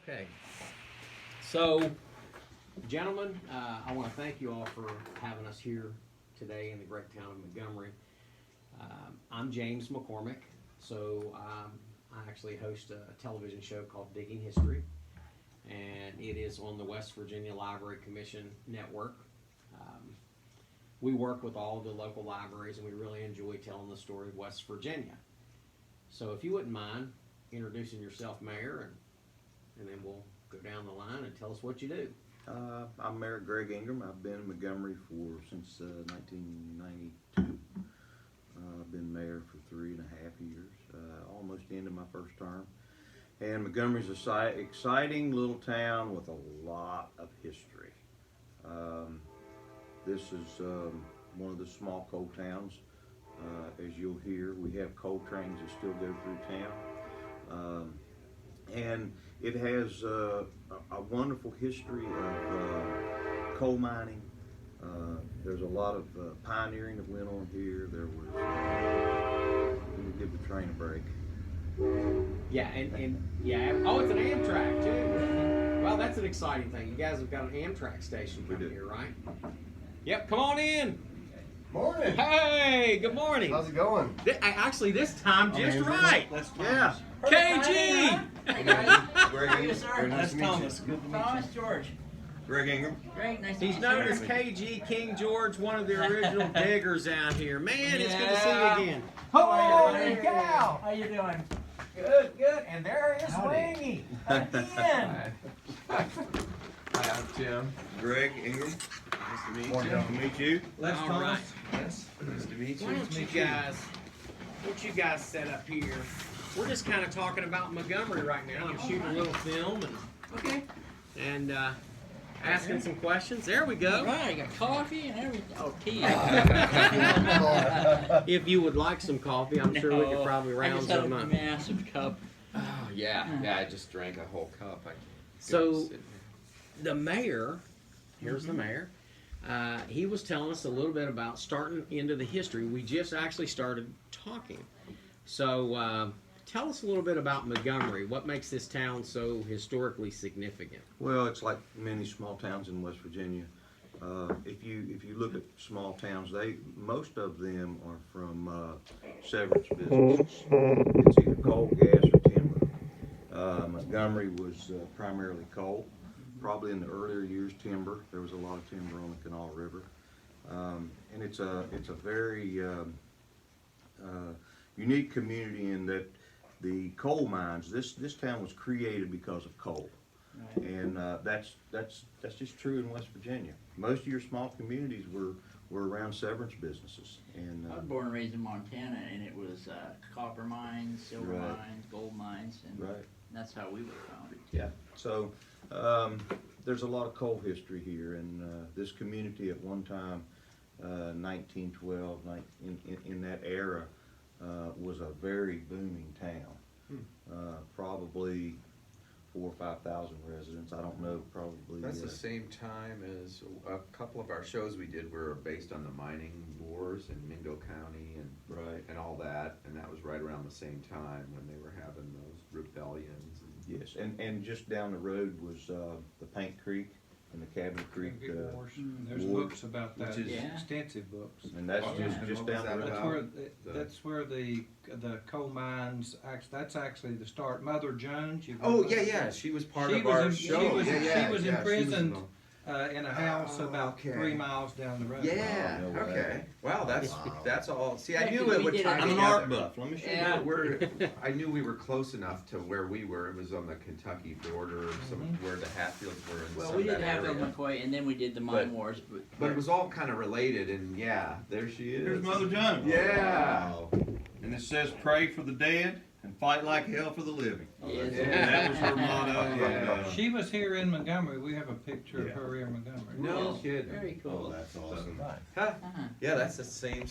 Okay. So, gentlemen, I want to thank you all for having us here today in the great town of Montgomery. I'm James McCormick. So, I actually host a television show called Digging History, and it is on the West Virginia Library Commission network. We work with all the local libraries, and we really enjoy telling the story of West Virginia. So, if you wouldn't mind introducing yourself, Mayor, and then we'll go down the line and tell us what you do. I'm Mayor Greg Ingram. I've been in Montgomery since 1992. I've been mayor for 3.5 years, almost the end of my first term. And Montgomery's a exciting little town with a lot of history. This is one of the small coal towns. As you'll hear, we have coal trains that still go through town. And it has a wonderful history of coal mining. There's a lot of pioneering that went on here. There was, let me give the train a break. Yeah, oh, it's an Amtrak too. Well, that's an exciting thing. You guys have got an Amtrak station coming here, right? Yep, come on in. Morning. Hey, good morning. How's it going? Actually, this time just right. That's Yeah. KG. Greg Ingram. Very nice to meet Thomas. you. Good to meet Thomas George. Greg Ingram. Great, nice to He's meet known you. as KG, King George, one of the original diggers out here. Man, it's good to see you again. Holy cow! How you doing? Good, good. And there is Howdy. Wingy again. Hi, I'm Tim. Greg Ingram. Nice to meet Morning. you. Nice to meet you. Les All right. Yes. Nice to meet you. Why don't you guys set up here? We're just kind of talking about Montgomery right now. I'm shooting a little film Okay. and asking some questions. There we All go. right, I got coffee and everything. Oh, tea. If you would like some coffee, I'm sure we could probably I round just had some a up. massive cup. Oh, yeah, I just drank a whole cup. So, the mayor, here's the mayor, he was telling us a little bit about starting into the history. We just actually started talking. So, tell us a little bit about Montgomery. What makes this town so historically significant? Well, it's like many small towns in West Virginia. If you look at small towns, most of them are from severance businesses. It's either coal, gas, or timber. Montgomery was primarily coal. Probably in the earlier years, timber. There was a lot of timber on the Canal River, and it's a very unique community in that the coal mines. This town was created because of coal. Right. And that's just true in West Virginia. Most of your small communities were around severance businesses. And I was born and raised in Montana, and it was copper mines, silver Right. mines, gold mines, and right, that's how we were founded. yeah. So there's a lot of coal history here, and this community at one time, 1912, in that era, was a very booming town. Probably 4,000 or 5,000 residents. I don't know. Probably. That's the same time as a couple of our shows we did were based on the mining wars in Mingo County and all that, and that was right around the same time when they were having those rebellions. Yes, and just down the road was the Paint Creek and the Cabinet Creek. There's War. books about that, Which is- Yeah. extensive books. And that's Oh, just yeah. just What was down the that road. That's about? where that's where the coal mines. That's actually the start. Mother Jones. You've Oh heard yeah, of yeah. her? She was part She of was our in- show. she was- yeah, yeah, she was yeah, imprisoned in a house Oh, about okay. 3 miles down the road. Yeah. Oh, no way. Okay. Wow. That's all. See, I Yeah, knew 'cause it we would did tie it- I'm an together. art buff. Let me show Yeah. I knew we were close enough to where we were. It was on the Kentucky border, where the Hatfields were in Well, some we of did that have area. McCoy, and then we did the mine wars. But it was all kind of related, and yeah, there she is. Here's Mother Jones. Yeah. Wow. And it says, pray for the dead and fight like hell for the living. Yes. And that was her motto. Yeah. She was here in Montgomery. We have a picture of Yeah. her here in Montgomery. No Yes, kidding. Very Oh, cool. that's awesome. Huh? Uh-huh. Yeah, that's the same